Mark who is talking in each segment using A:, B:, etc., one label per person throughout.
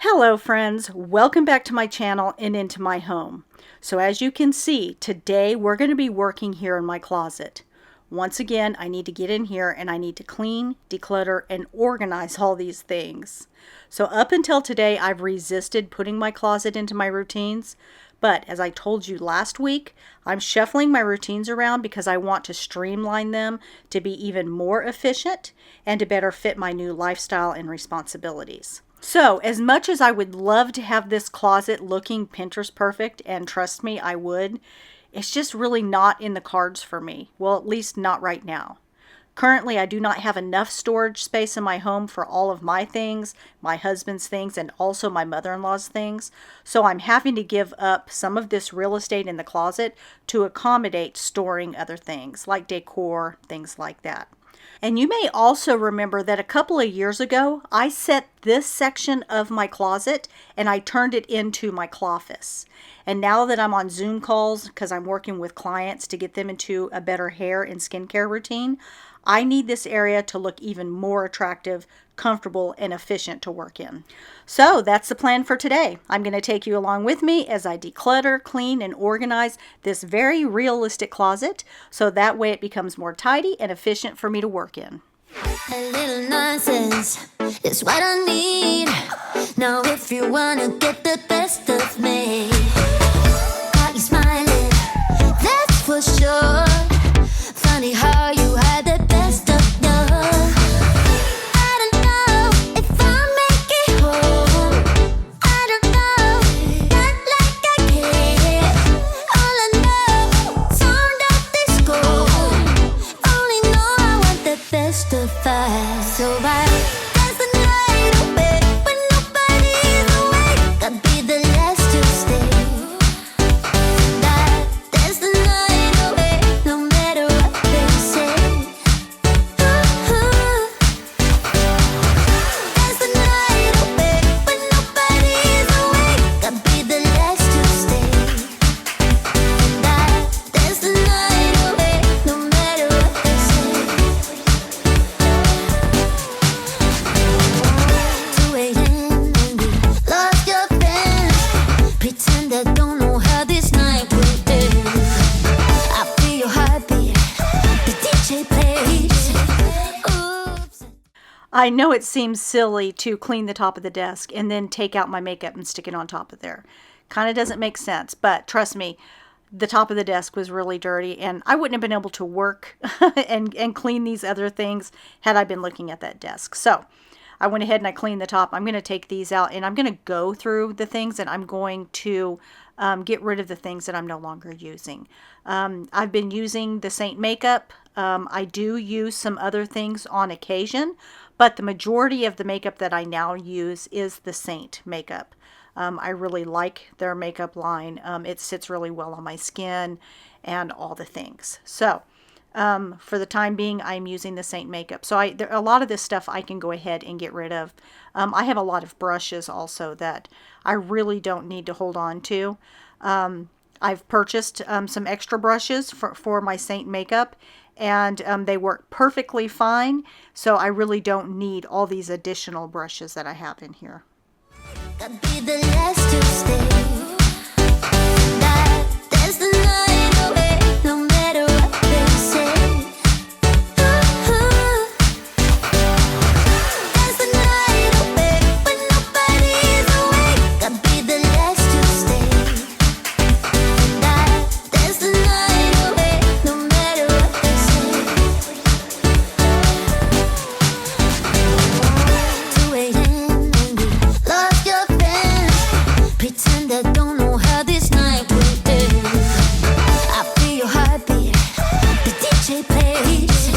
A: Hello friends, welcome back to my channel and into my home. So as you can see, today we're going to be working here in my closet. Once again, I need to get in here and I need to clean, declutter, and organize all these things. So up until today, I've resisted putting my closet into my routines. But as I told you last week, I'm shuffling my routines around because I want to streamline them to be even more efficient and to better fit my new lifestyle and responsibilities. So as much as I would love to have this closet looking Pinterest perfect, and trust me, I would, it's just really not in the cards for me. Well, at least not right now. Currently, I do not have enough storage space in my home for all of my things, my husband's things, and also my mother-in-law's things. So I'm having to give up some of this real estate in the closet to accommodate storing other things like decor, things like that. And you may also remember that a couple of years ago, I set this section of my closet and I turned it into my cloffice. And now that I'm on Zoom calls, because I'm working with clients to get them into a better hair and skincare routine, I need this area to look even more attractive, comfortable, and efficient to work in. So that's the plan for today. I'm going to take you along with me as I declutter, clean, and organize this very realistic closet, so that way it becomes more tidy and efficient for me to work in.
B: A little nonsense is what I need. Now if you wanna get the best of me, got you smiling, that's for sure. Funny how you had the best of love. I don't know if I'll make it home. I don't know, not like I care. All I know, sound of disco. Only know I want the best of us. So I dance the night away when nobody's awake. Gotta be the last to stay. Dance the night away, no matter what they say. Dance the night away when nobody's awake. Gotta be the last to stay. Dance the night away, no matter what they say. 2 a.m. and we lost your friends. Pretend I don't know how this night will end. I feel your heartbeat, the DJ plays. Oops.
A: I know it seems silly to clean the top of the desk and then take out my makeup and stick it on top of there. Kind of doesn't make sense, but trust me, the top of the desk was really dirty and I wouldn't have been able to work and clean these other things had I been looking at that desk. So I went ahead and I cleaned the top. I'm going to take these out and I'm going to go through the things and I'm going to get rid of the things that I'm no longer using. I've been using the Saint makeup. I do use some other things on occasion, but the majority of the makeup that I now use is the Saint makeup. I really like their makeup line. It sits really well on my skin and all the things. So for the time being, I'm using the Saint makeup. So a lot of this stuff I can go ahead and get rid of. I have a lot of brushes also that I really don't need to hold on to. I've purchased some extra brushes for my Saint makeup, and they work perfectly fine. So I really don't need all these additional brushes that I have in here.
B: Gotta be the last to stay. Dance the night away, no matter what they say. Dance the night away when nobody's awake. Gotta be the last to stay. Dance the night away, no matter what they say. 2 a.m. and we lost your friends. Pretend I don't know how this night will end. I feel your heartbeat, the DJ plays.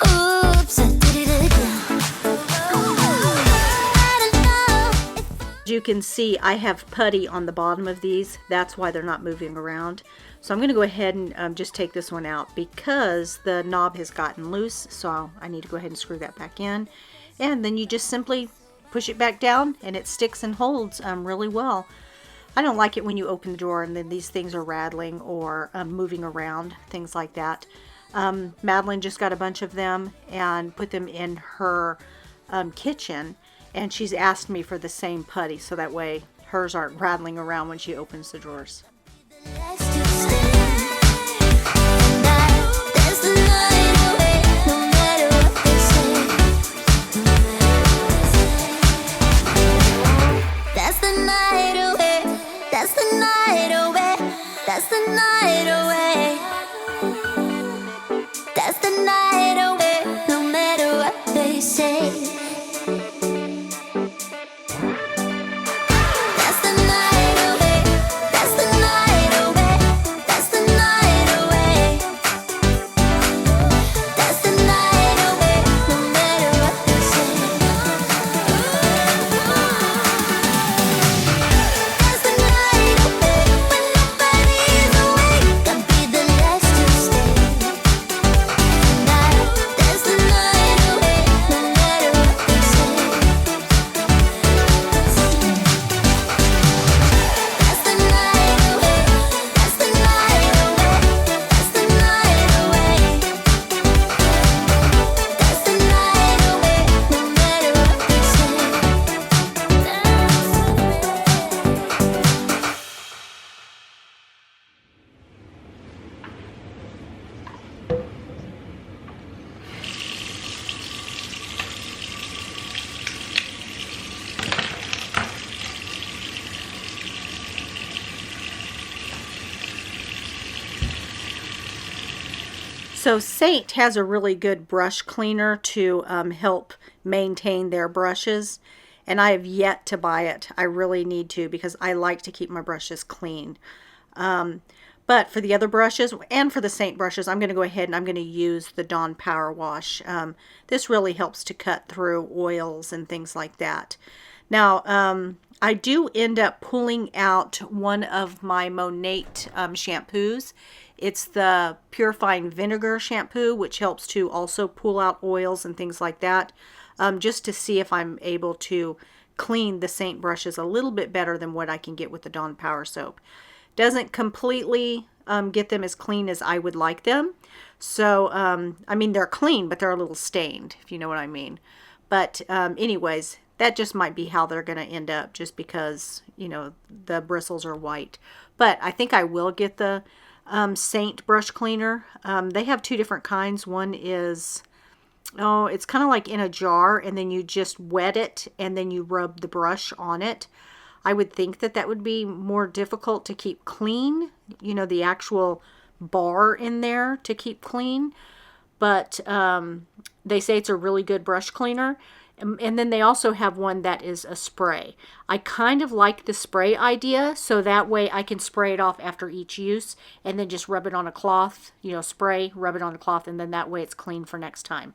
B: Oops, I did it again. I don't know if
A: As you can see, I have putty on the bottom of these. That's why they're not moving around. So I'm going to go ahead and just take this one out because the knob has gotten loose. So I need to go ahead and screw that back in. And then you just simply push it back down and it sticks and holds really well. I don't like it when you open the drawer and then these things are rattling or moving around, things like that. Madeline just got a bunch of them and put them in her kitchen. And she's asked me for the same putty so that way hers aren't rattling around when she opens the drawers. So Saint has a really good brush cleaner to help maintain their brushes, and I have yet to buy it. I really need to because I like to keep my brushes clean. But for the other brushes and for the Saint brushes, I'm going to go ahead and I'm going to use the Dawn Power Wash. This really helps to cut through oils and things like that. Now, I do end up pulling out one of my Monate shampoos. It's the Purifying Vinegar shampoo, which helps to also pull out oils and things like that, just to see if I'm able to clean the Saint brushes a little bit better than what I can get with the Dawn Power soap. Doesn't completely get them as clean as I would like them. So, I mean, they're clean, but they're a little stained, if you know what I mean. But anyways, that just might be how they're going to end up, just because, you know, the bristles are white. But I think I will get the Saint brush cleaner. They have two different kinds. One is, oh, it's kind of like in a jar, and then you just wet it, and then you rub the brush on it. I would think that that would be more difficult to keep clean, you know, the actual bar in there to keep clean. But they say it's a really good brush cleaner. And then they also have one that is a spray. I kind of like the spray idea, so that way I can spray it off after each use and then just rub it on a cloth, you know, spray, rub it on a cloth, and then that way it's clean for next time.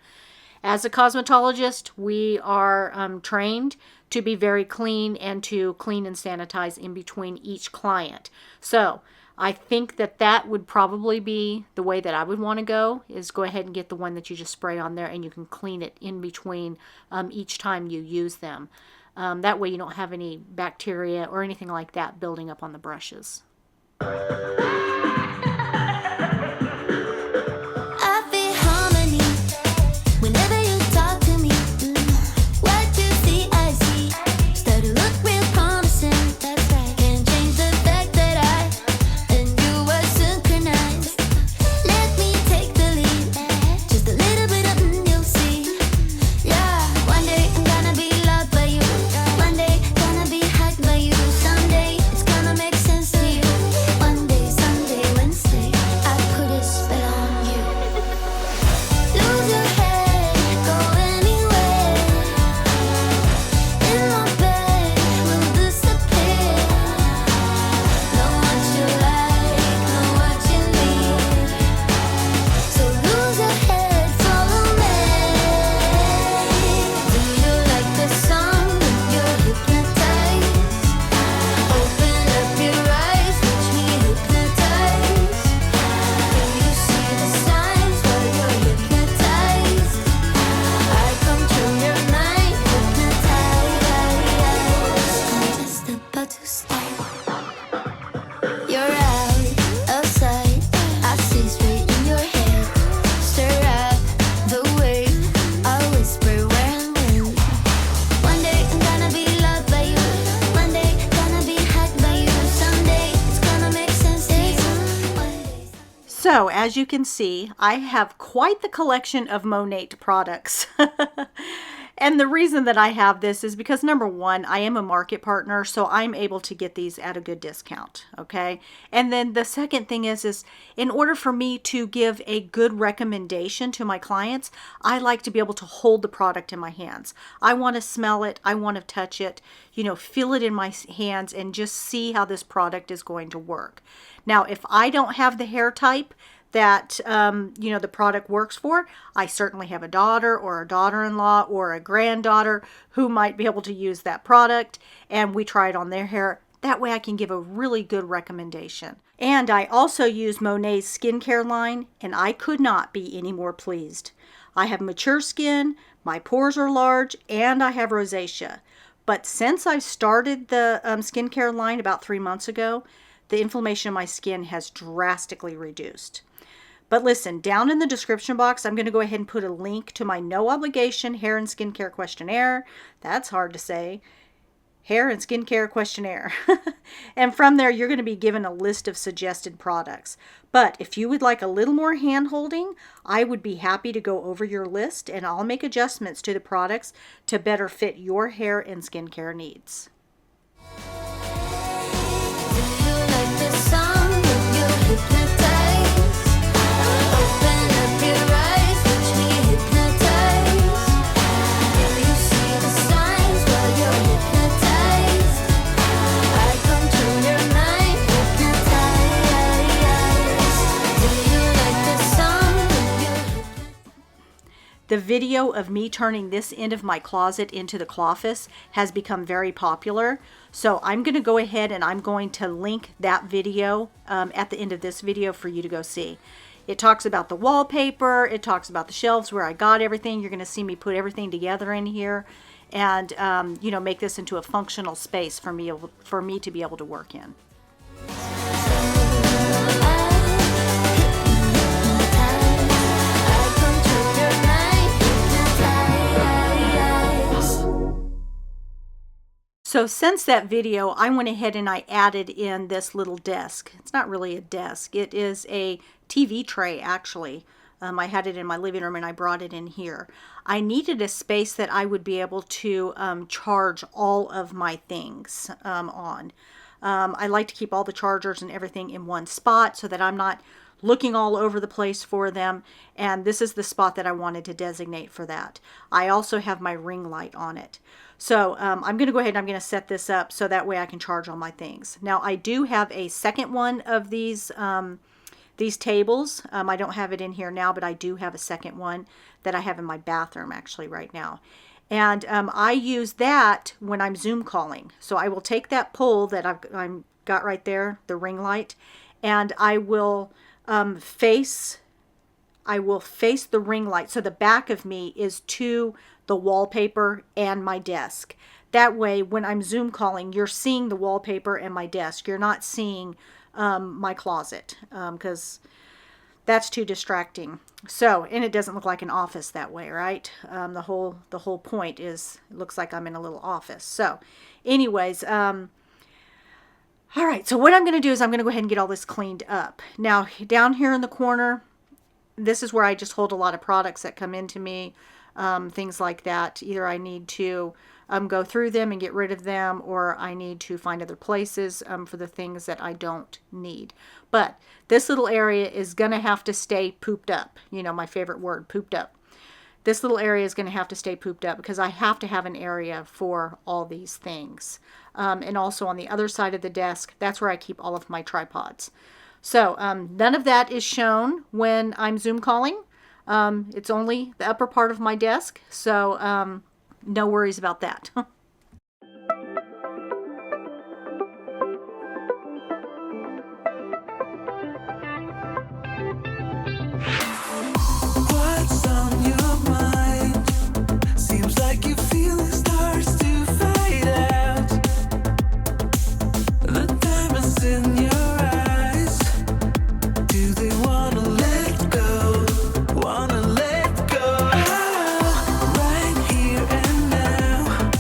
A: As a cosmetologist, we are trained to be very clean and to clean and sanitize in between each client. So I think that that would probably be the way that I would want to go, is go ahead and get the one that you just spray on there, and you can clean it in between each time you use them. That way you don't have any bacteria or anything like that building up on the brushes.
B: One day
A: So as you can see, I have quite the collection of Monat products. And the reason that I have this is because, number one, I am a market partner, so I'm able to get these at a good discount, okay? And then the second thing is in order for me to give a good recommendation to my clients, I like to be able to hold the product in my hands. I want to smell it, I want to touch it, you know, feel it in my hands and just see how this product is going to work. Now, if I don't have the hair type that you know, the product works for, I certainly have a daughter or a daughter-in-law or a granddaughter who might be able to use that product, and we try it on their hair. That way I can give a really good recommendation. And I also use Monat's skincare line, and I could not be any more pleased. I have mature skin, my pores are large, and I have rosacea. But since I've started the skincare line about 3 months ago, the inflammation in my skin has drastically reduced. But listen, down in the description box, I'm going to go ahead and put a link to my no obligation hair and skincare questionnaire. That's hard to say. Hair and skincare questionnaire. And from there, you're going to be given a list of suggested products. But if you would like a little more hand holding, I would be happy to go over your list and I'll make adjustments to the products to better fit your hair and skincare needs. The video of me turning this end of my closet into the cloffice has become very popular. So I'm going to go ahead and I'm going to link that video at the end of this video for you to go see. It talks about the wallpaper. It talks about the shelves where I got everything. You're going to see me put everything together in here and you know, make this into a functional space for me to be able to work in. So since that video, I went ahead and I added in this little desk. It's not really a desk. It is a TV tray, actually. I had it in my living room and I brought it in here. I needed a space that I would be able to charge all of my things on. I like to keep all the chargers and everything in one spot so that I'm not looking all over the place for them, and this is the spot that I wanted to designate for that. I also have my ring light on it. So I'm going to go ahead and I'm going to set this up so that way I can charge all my things. Now I do have a second one of these tables. I don't have it in here now, but I do have a second one that I have in my bathroom actually right now. And I use that when I'm Zoom calling. So I will take that pole that I've got right there, the ring light, and I will face the ring light. So the back of me is to the wallpaper and my desk. That way, when I'm Zoom calling, you're seeing the wallpaper and my desk. You're not seeing my closet because that's too distracting. So, and it doesn't look like an office that way, right? The whole point is it looks like I'm in a little office. So, anyways, all right. So what I'm going to do is I'm going to go ahead and get all this cleaned up. Now, down here in the corner, this is where I just hold a lot of products that come into me, things like that. Either I need to go through them and get rid of them, or I need to find other places for the things that I don't need. But this little area is going to have to stay pooped up. You know, my favorite word, pooped up. This little area is going to have to stay pooped up because I have to have an area for all these things. And also on the other side of the desk, that's where I keep all of my tripods. So none of that is shown when I'm Zoom calling. It's only the upper part of my desk, so no worries about that.
B: What's on your mind? Seems like your feeling starts to fade out. The diamonds in your eyes, do they wanna let go? Wanna let go? Right here and now,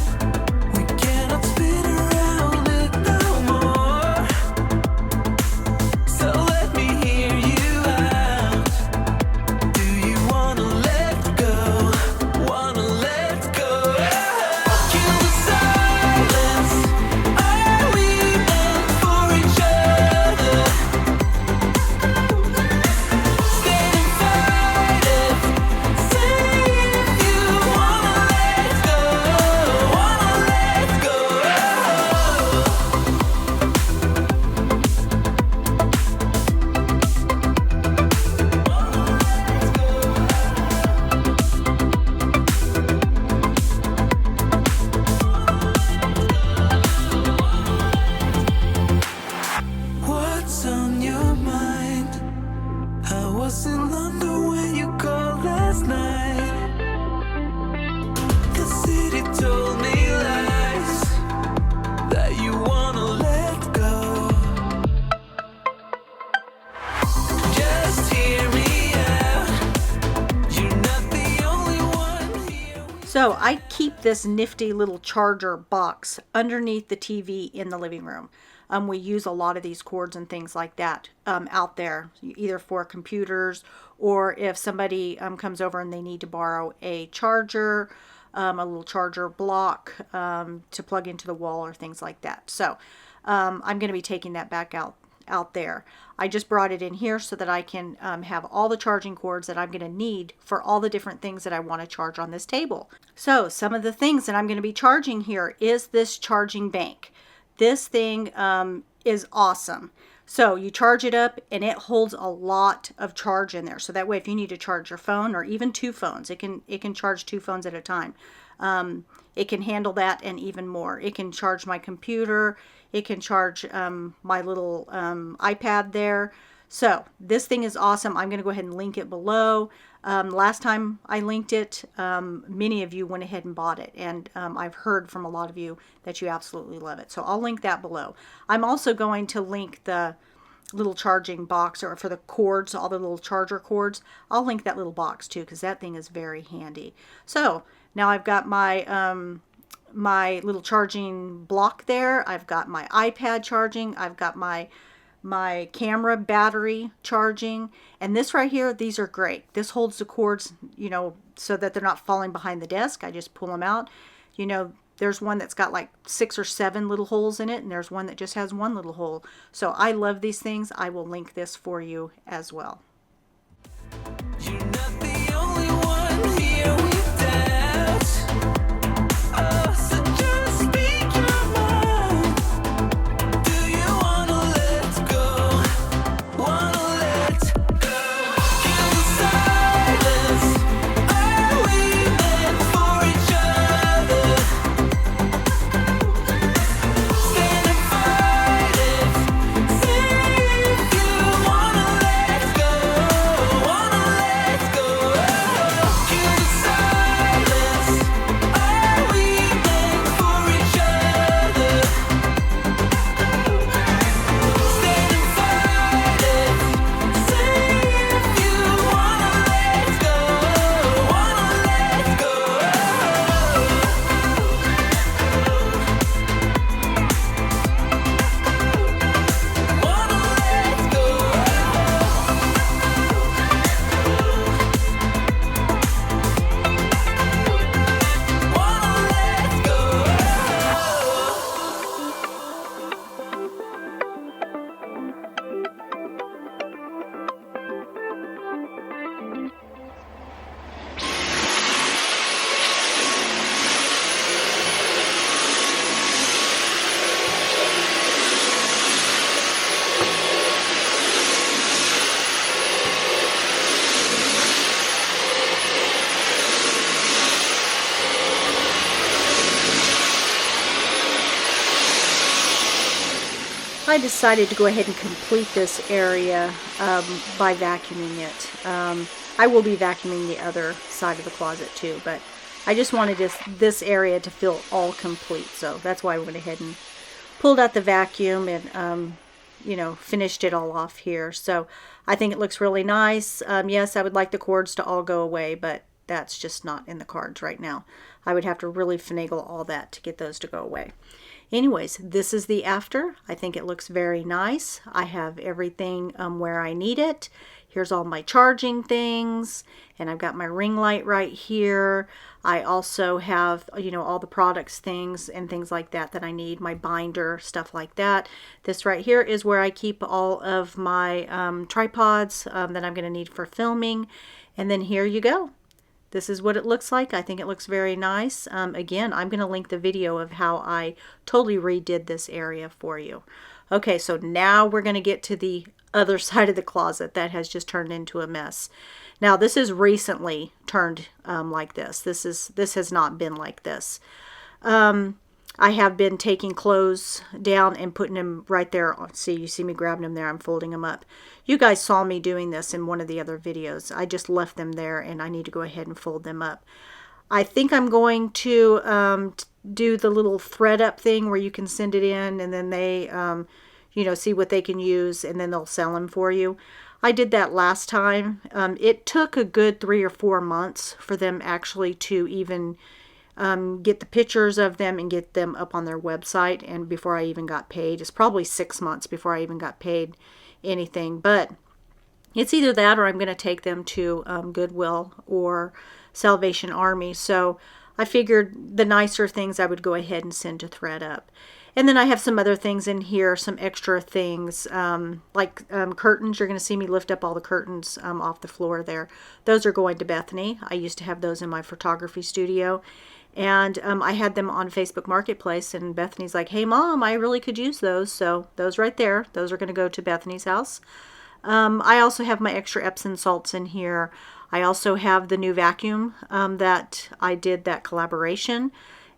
A: So I keep this nifty little charger box underneath the TV in the living room. We use a lot of these cords and things like that out there, either for computers or if somebody comes over and they need to borrow a charger, a little charger block to plug into the wall or things like that. So I'm going to be taking that back out there. I just brought it in here so that I can have all the charging cords that I'm going to need for all the different things that I want to charge on this table. So some of the things that I'm going to be charging here is this charging bank. This thing is awesome. So you charge it up and it holds a lot of charge in there. So that way if you need to charge your phone or even two phones, it can charge two phones at a time. It can handle that and even more. It can charge my computer. It can charge my little iPad there. So this thing is awesome. I'm going to go ahead and link it below. Last time I linked it, many of you went ahead and bought it. And I've heard from a lot of you that you absolutely love it. So I'll link that below. I'm also going to link the little charging box, or for the cords, all the little charger cords. I'll link that little box too, because that thing is very handy. So now I've got my my little charging block there. I've got my iPad charging. I've got my camera battery charging, and this right here, these are great. This holds the cords, you know, so that they're not falling behind the desk. I just pull them out. You know, there's one that's got like 6 or 7 little holes in it, and there's one that just has 1 little hole. So I love these things. I will link this for you as well.
C: You're not the only one here with doubt. Oh, so just speak your mind. Do you wanna let go? Wanna let go? Kill the silence. Are we meant for each other? Stand and fight it. Say if you wanna let go. Wanna let go. Kill the silence. Are we meant for each other? Stand and fight it. Say if you wanna let go. Wanna let go. Wanna let go. Wanna let go.
A: I decided to go ahead and complete this area by vacuuming it. I will be vacuuming the other side of the closet too, but I just wanted this area to feel all complete. So that's why I went ahead and pulled out the vacuum and you know, finished it all off here. So I think it looks really nice. Yes, I would like the cords to all go away, but that's just not in the cards right now. I would have to really finagle all that to get those to go away. Anyways, this is the after. I think it looks very nice. I have everything where I need it. Here's all my charging things, and I've got my ring light right here. I also have, you know, all the products things and things like that that I need, my binder, stuff like that. This right here is where I keep all of my tripods that I'm going to need for filming. And then here you go. This is what it looks like. I think it looks very nice. Again, I'm going to link the video of how I totally redid this area for you. Okay, so now we're going to get to the other side of the closet that has just turned into a mess. Now, this is recently turned like this. This has not been like this. I have been taking clothes down and putting them right there. See, you see me grabbing them there. I'm folding them up. You guys saw me doing this in one of the other videos. I just left them there and I need to go ahead and fold them up. I think I'm going to do the little thread up thing where you can send it in and then they, you know, see what they can use and then they'll sell them for you. I did that last time. It took a good 3 or 4 months for them actually to even get the pictures of them and get them up on their website. And before I even got paid, it's probably 6 months before I even got paid anything. But it's either that or I'm going to take them to Goodwill or Salvation Army. So I figured the nicer things I would go ahead and send to threadup. And then I have some other things in here, some extra things, like curtains. You're going to see me lift up all the curtains off the floor there. Those are going to Bethany. I used to have those in my photography studio. And I had them on Facebook Marketplace, and Bethany's like, hey, Mom, I really could use those. So those right there, those are going to go to Bethany's house. I also have my extra Epsom salts in here. I also have the new vacuum that I did that collaboration.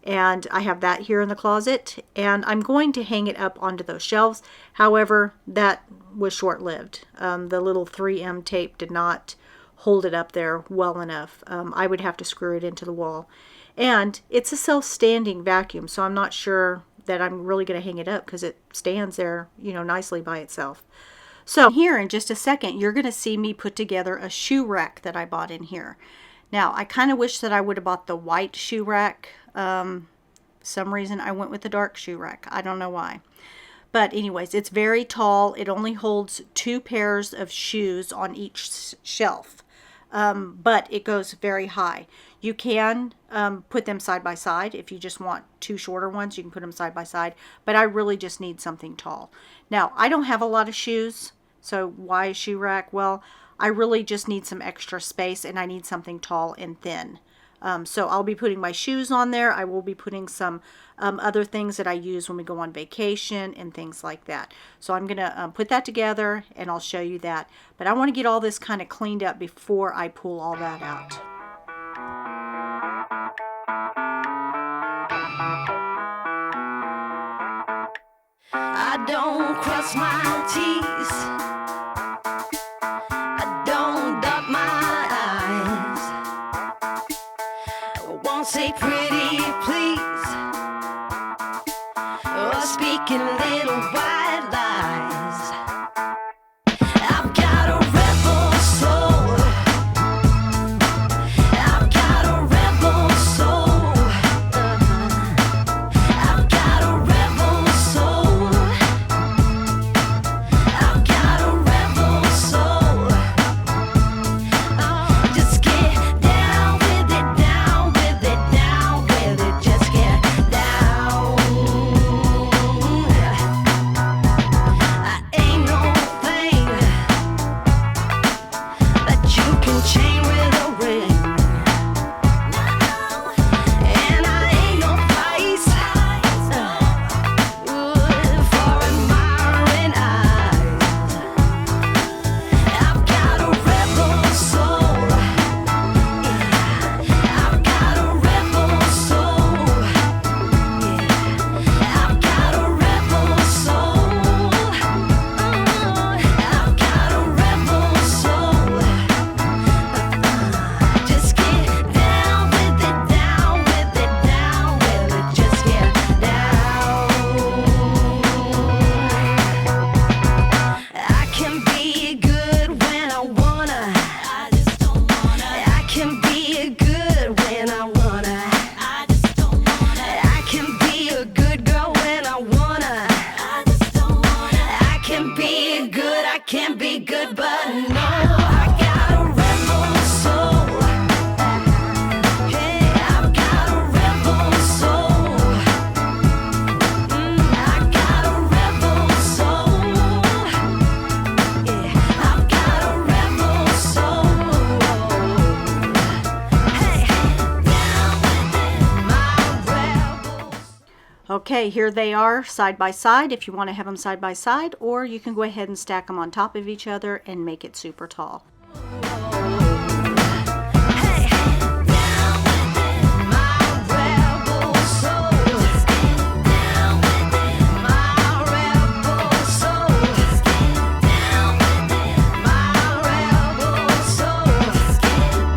A: And I have that here in the closet, and I'm going to hang it up onto those shelves. However, that was short-lived. The little 3M tape did not hold it up there well enough. I would have to screw it into the wall. And it's a self-standing vacuum, so I'm not sure that I'm really going to hang it up because it stands there, you know, nicely by itself. So here in just a second, you're going to see me put together a shoe rack that I bought in here. Now, I kind of wish that I would have bought the white shoe rack. Some reason I went with the dark shoe rack. I don't know why. But anyways, it's very tall. It only holds 2 pairs of shoes on each shelf. But it goes very high. You can put them side by side. If you just want 2 shorter ones, you can put them side by side. But I really just need something tall. Now, I don't have a lot of shoes. So why a shoe rack? Well, I really just need some extra space, and I need something tall and thin. So I'll be putting my shoes on there. I will be putting some other things that I use when we go on vacation and things like that. So I'm going to put that together, and I'll show you that. But I want to get all this kind of cleaned up before I pull all that out.
C: I don't cross my T's. I don't dot my I's. I won't say pretty please, or speaking little white lies. I've got a rebel soul. I've got a rebel soul. I've got a rebel soul. I've got a rebel soul. Oh, just get down with it, down with it, down with it. Just get down. I ain't no thing that you can chain with a ring. And I ain't no price for admiring eyes. I've got a rebel soul. I've got a rebel soul. I've got a rebel soul. I've got a rebel soul. Just get down with it, down with it, down with it. Just get down. I can be good when I wanna. I just don't wanna. I can be good when I wanna. I just don't wanna. I can be a good girl when I wanna. I just don't wanna. I can be good, I can be good, but no, I got a rebel soul. Hey, I've got a rebel soul. I got a rebel soul. Yeah, I've got a rebel soul. Hey, down with it, my rebels.
A: Okay, here they are side by side if you want to have them side by side, or you can go ahead and stack them on top of each other and make it super tall.
C: Hey, down with it, my rebel soul. Down with it, my rebel soul. Down with it, my rebel soul.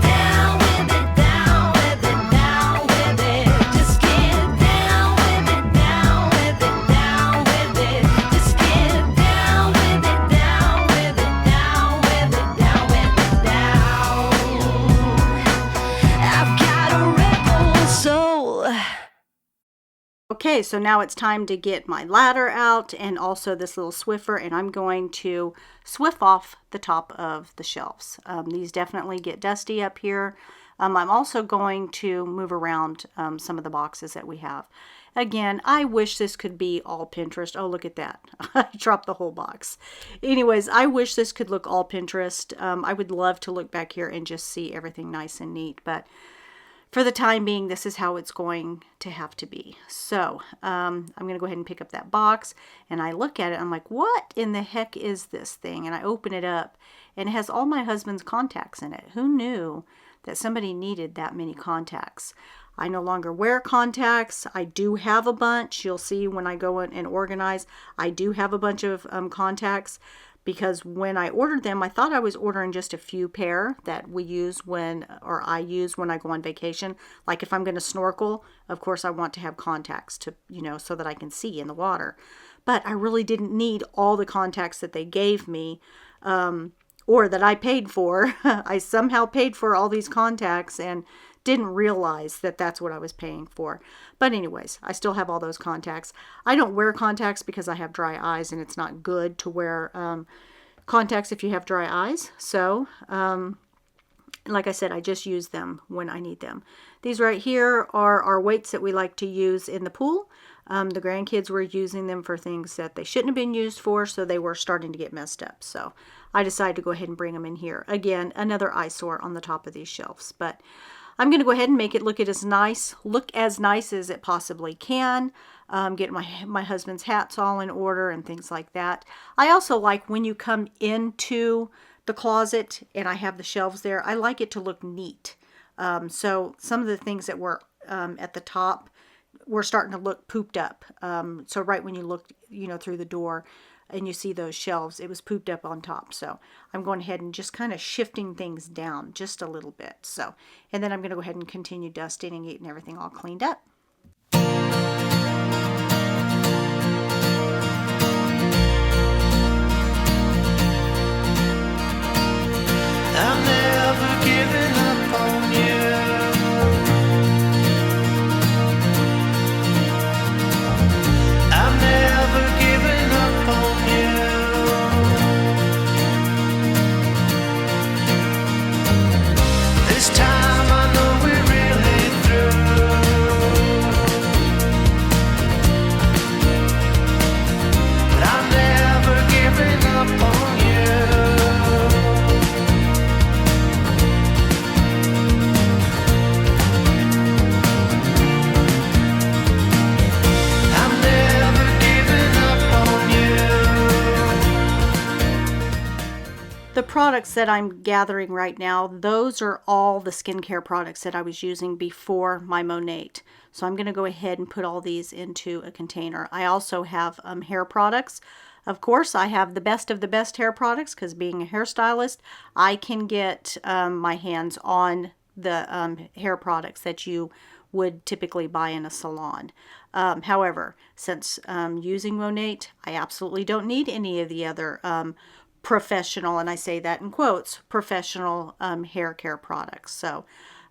C: Down with it, down with it, down with it. Just get down with it, down with it, down with it. Just get down with it, down with it, down with it, down with it, down.
A: Okay, so now it's time to get my ladder out and also this little Swiffer, and I'm going to swiff off the top of the shelves. These definitely get dusty up here. I'm also going to move around some of the boxes that we have. Again, I wish this could be all Pinterest. Oh, look at that. I dropped the whole box. Anyways, I wish this could look all Pinterest. I would love to look back here and just see everything nice and neat, but for the time being, this is how it's going to have to be. So I'm going to go ahead and pick up that box, and I look at it. I'm like, what in the heck is this thing? And I open it up, and it has all my husband's contacts in it. Who knew that somebody needed that many contacts? I no longer wear contacts. I do have a bunch. You'll see when I go in and organize, I do have a bunch of contacts, because when I ordered them, I thought I was ordering just a few pair that we use I use when I go on vacation. Like if I'm going to snorkel, of course I want to have contacts to, so that I can see in the water. But I really didn't need all the contacts that they gave me, or that I paid for. I somehow paid for all these contacts and didn't realize that that's what I was paying for. But anyways, I still have all those contacts. I don't wear contacts because I have dry eyes, and it's not good to wear contacts if you have dry eyes. So, like I said, I just use them when I need them. These right here are our weights that we like to use in the pool. The grandkids were using them for things that they shouldn't have been used for, so they were starting to get messed up. So I decided to go ahead and bring them in here. Again, another eyesore on the top of these shelves, but I'm going to go ahead and make it look as nice as it possibly can. Get my husband's hats all in order and things like that. I also like when you come into the closet and I have the shelves there, I like it to look neat. So some of the things that were at the top were starting to look pooped up. So right when you look, through the door, and you see those shelves, it was pooped up on top. So I'm going ahead and just kind of shifting things down just a little bit. So, and then I'm going to go ahead and continue dusting and getting everything all cleaned up.
C: I'm never giving up on you. I'm never giving up on you. This time I know we're really through. But I'm never giving up on you. I'm never giving up on you.
A: The products that I'm gathering right now, those are all the skincare products that I was using before my Monate. So I'm going to go ahead and put all these into a container. I also have hair products. Of course, I have the best of the best hair products because being a hairstylist, I can get my hands on the hair products that you would typically buy in a salon. However, since using Monate, I absolutely don't need any of the other professional, and I say that in quotes, professional hair care products. So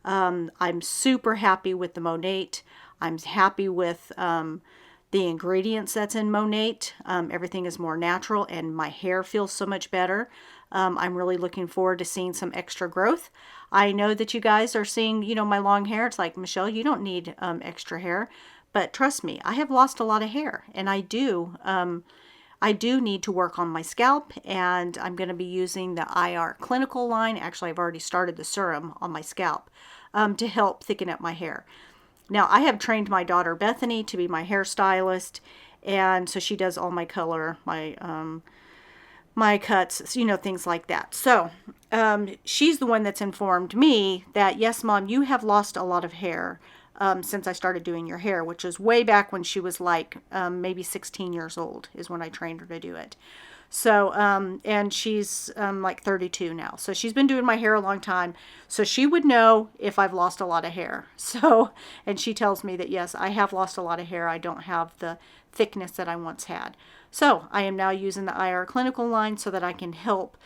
A: I'm super happy with the Monate. I'm happy with the ingredients that's in Monate. Everything is more natural and my hair feels so much better. I'm really looking forward to seeing some extra growth. I know that you guys are seeing, my long hair. It's like, Michelle, you don't need extra hair. But trust me, I have lost a lot of hair, and I do need to work on my scalp, and I'm going to be using the IR Clinical line. Actually, I've already started the serum on my scalp to help thicken up my hair. Now, I have trained my daughter Bethany to be my hairstylist, and so she does all my color, my cuts, things like that. So she's the one that's informed me that, yes, Mom, you have lost a lot of hair since I started doing your hair, which was way back when she was like maybe 16 years old is when I trained her to do it. So, and she's like 32 now. So she's been doing my hair a long time. So she would know if I've lost a lot of hair. So, and she tells me that, yes, I have lost a lot of hair. I don't have the thickness that I once had. So I am now using the IR Clinical line so that I can help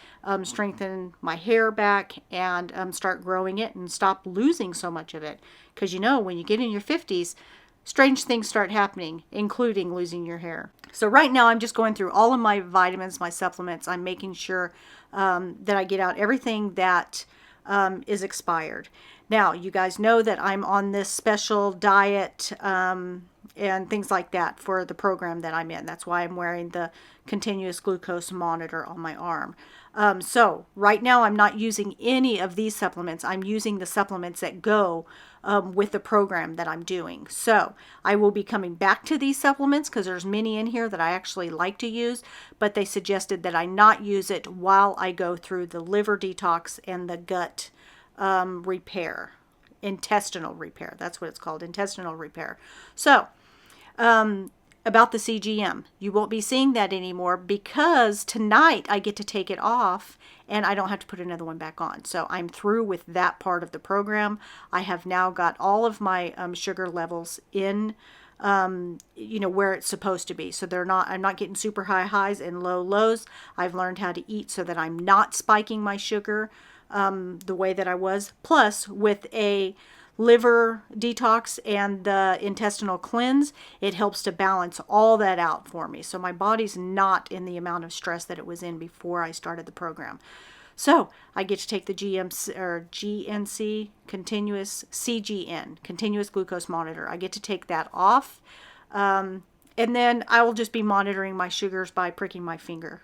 A: strengthen my hair back and start growing it and stop losing so much of it. Because when you get in your 50s, strange things start happening, including losing your hair. So right now I'm just going through all of my vitamins, my supplements. I'm making sure that I get out everything that is expired. Now, you guys know that I'm on this special diet and things like that for the program that I'm in. That's why I'm wearing the continuous glucose monitor on my arm. So right now I'm not using any of these supplements. I'm using the supplements that go with the program that I'm doing. So I will be coming back to these supplements because there's many in here that I actually like to use, but they suggested that I not use it while I go through the liver detox and the gut repair, intestinal repair. That's what it's called, intestinal repair. So about the CGM, you won't be seeing that anymore because tonight I get to take it off and I don't have to put another one back on. So I'm through with that part of the program. I have now got all of my sugar levels in where it's supposed to be. So I'm not getting super high highs and low lows. I've learned how to eat so that I'm not spiking my sugar the way that I was. Plus, with a liver detox and the intestinal cleanse, it helps to balance all that out for me. So my body's not in the amount of stress that it was in before I started the program. So I get to take the GNC continuous CGN, continuous glucose monitor. I get to take that off. And then I will just be monitoring my sugars by pricking my finger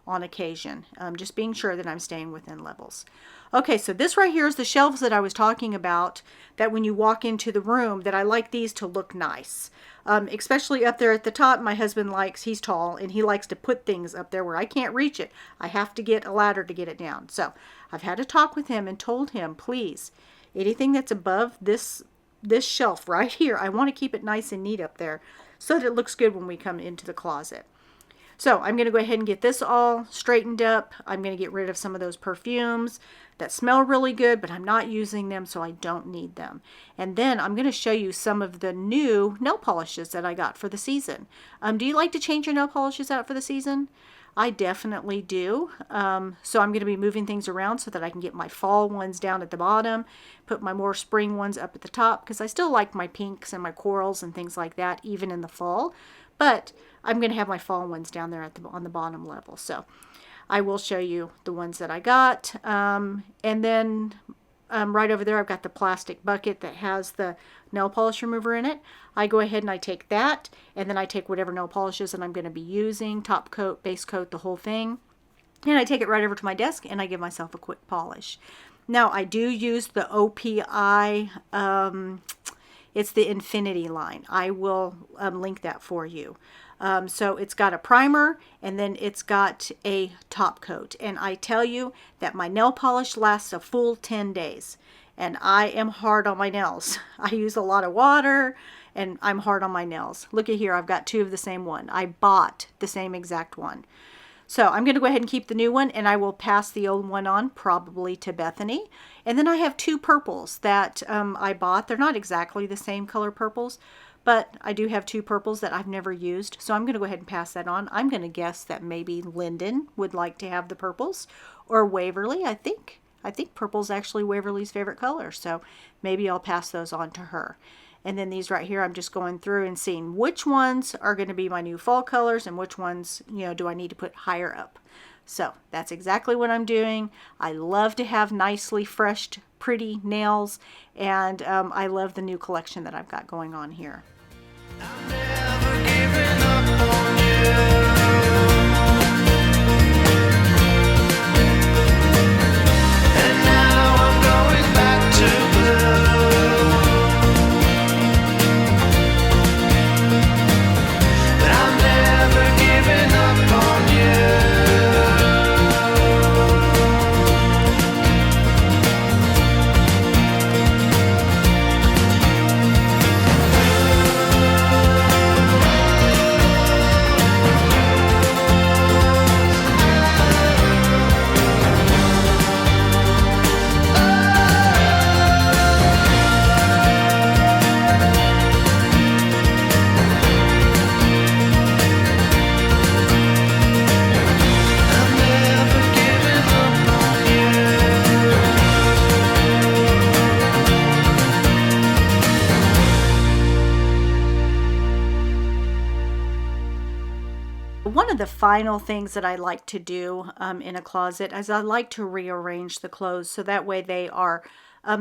A: on occasion, just being sure that I'm staying within levels. Okay, so this right here is the shelves that I was talking about, that when you walk into the room, that I like these to look nice. Especially up there at the top, my husband he's tall, and he likes to put things up there where I can't reach it. I have to get a ladder to get it down. So I've had to talk with him and told him, please, anything that's above this shelf right here, I want to keep it nice and neat up there so that it looks good when we come into the closet. So I'm going to go ahead and get this all straightened up. I'm going to get rid of some of those perfumes that smell really good, but I'm not using them, so I don't need them. And then I'm going to show you some of the new nail polishes that I got for the season. Do you like to change your nail polishes out for the season? I definitely do. So I'm going to be moving things around so that I can get my fall ones down at the bottom, put my more spring ones up at the top, because I still like my pinks and my corals and things like that, even in the fall. But I'm going to have my fall ones down there on the bottom level. So I will show you the ones that I got. And then right over there, I've got the plastic bucket that has the nail polish remover in it. I go ahead and I take that, and then I take whatever nail polishes that I'm going to be using, top coat, base coat, the whole thing. And I take it right over to my desk and I give myself a quick polish. Now, I do use the OPI, it's the Infinity line. I will link that for you. So it's got a primer, and then it's got a top coat. And I tell you that my nail polish lasts a full 10 days. And I am hard on my nails. I use a lot of water, and I'm hard on my nails. Look at here, I've got two of the same one. I bought the same exact one. So I'm going to go ahead and keep the new one, and I will pass the old one on, probably to Bethany. And then I have two purples that I bought. They're not exactly the same color purples, but I do have two purples that I've never used. So I'm going to go ahead and pass that on. I'm going to guess that maybe Lyndon would like to have the purples, or Waverly. I think purple's actually Waverly's favorite color. So maybe I'll pass those on to her. And then these right here, I'm just going through and seeing which ones are going to be my new fall colors and which ones, do I need to put higher up. So that's exactly what I'm doing. I love to have nicely fresh, pretty nails, and I love the new collection that I've got going on here.
C: I'm never giving up on you. And now I'm going back to blue. But I'm never giving up on you.
A: One of the final things that I like to do in a closet is I like to rearrange the clothes so that way they are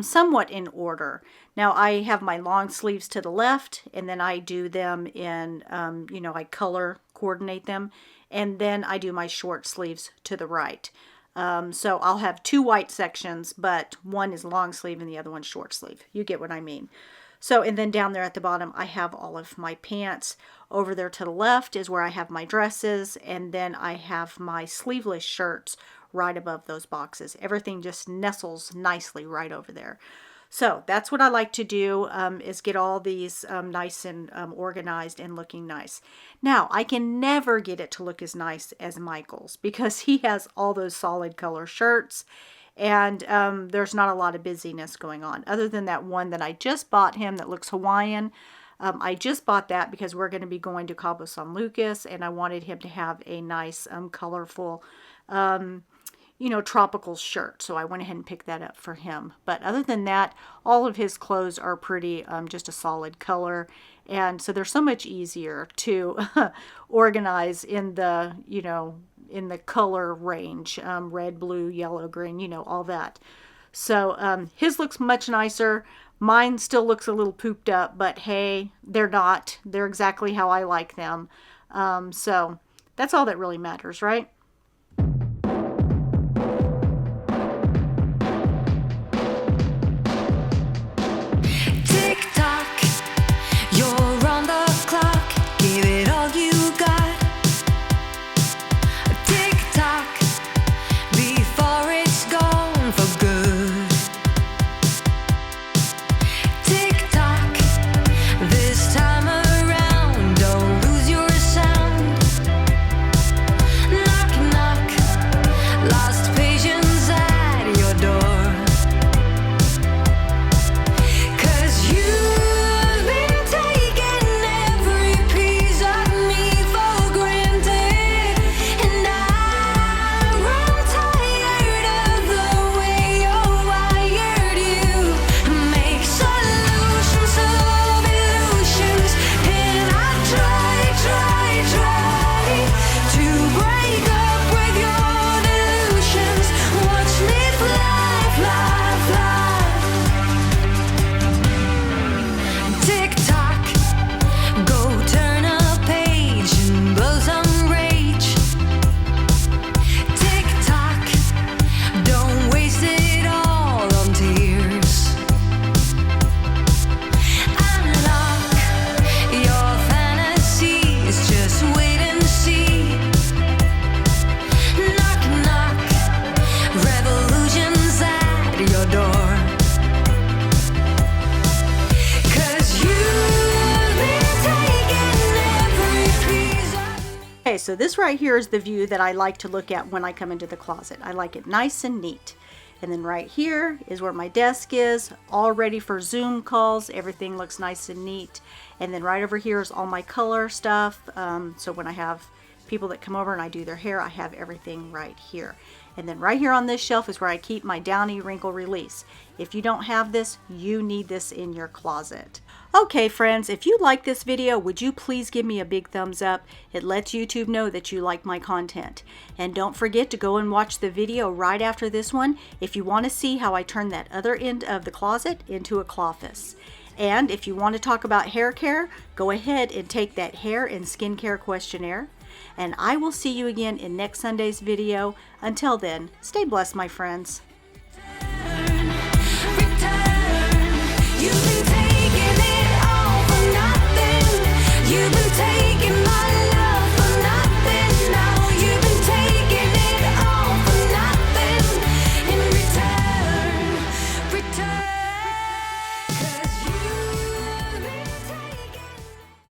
A: somewhat in order. Now I have my long sleeves to the left, and then I do them in, I color coordinate them, and then I do my short sleeves to the right. So I'll have two white sections, but one is long sleeve and the other one's short sleeve. You get what I mean. So, and then down there at the bottom, I have all of my pants. Over there to the left is where I have my dresses, and then I have my sleeveless shirts right above those boxes. Everything just nestles nicely right over there. So that's what I like to do, is get all these nice and organized and looking nice. Now, I can never get it to look as nice as Michael's because he has all those solid color shirts, and there's not a lot of busyness going on other than that one that I just bought him that looks Hawaiian. I just bought that because we're going to be going to Cabo San Lucas, and I wanted him to have a nice colorful tropical shirt, so I went ahead and picked that up for him. But other than that, all of his clothes are pretty just a solid color, and so they're so much easier to organize in the in the color range, red, blue, yellow, green, all that. So his looks much nicer. Mine still looks a little pooped up, but hey, they're not. They're exactly how I like them. So that's all that really matters, right?
C: Tick tock, you're on the clock. Give it all you got. Tick tock, before it's gone for good. Tick tock, this time around, don't lose your sound. Knock knock, lost patience at your door. 'Cause you've been taking every piece of me for granted, and I grow tired of the way you're wired. You make solutions of illusions, and I try to break up with your delusions. Watch me fly, fly, fly. Tick tock, go turn a page and blow some rage. Tick tock, don't waste it all on tears. Unlock your fantasies, just wait and see. Knock knock, revolutions at your door. 'Cause you've been taking every piece of me.
A: Okay, so this right here is the view that I like to look at when I come into the closet. I like it nice and neat. And then right here is where my desk is, all ready for Zoom calls. Everything looks nice and neat. And then right over here is all my color stuff. So when I have people that come over and I do their hair, I have everything right here. And then right here on this shelf is where I keep my Downy Wrinkle Release. If you don't have this, you need this in your closet. Okay friends, if you like this video, would you please give me a big thumbs up? It lets YouTube know that you like my content. And don't forget to go and watch the video right after this one if you want to see how I turn that other end of the closet into a cloffice. And if you want to talk about hair care, go ahead and take that hair and skincare questionnaire. And I will see you again in next Sunday's video. Until then, stay blessed, my friends.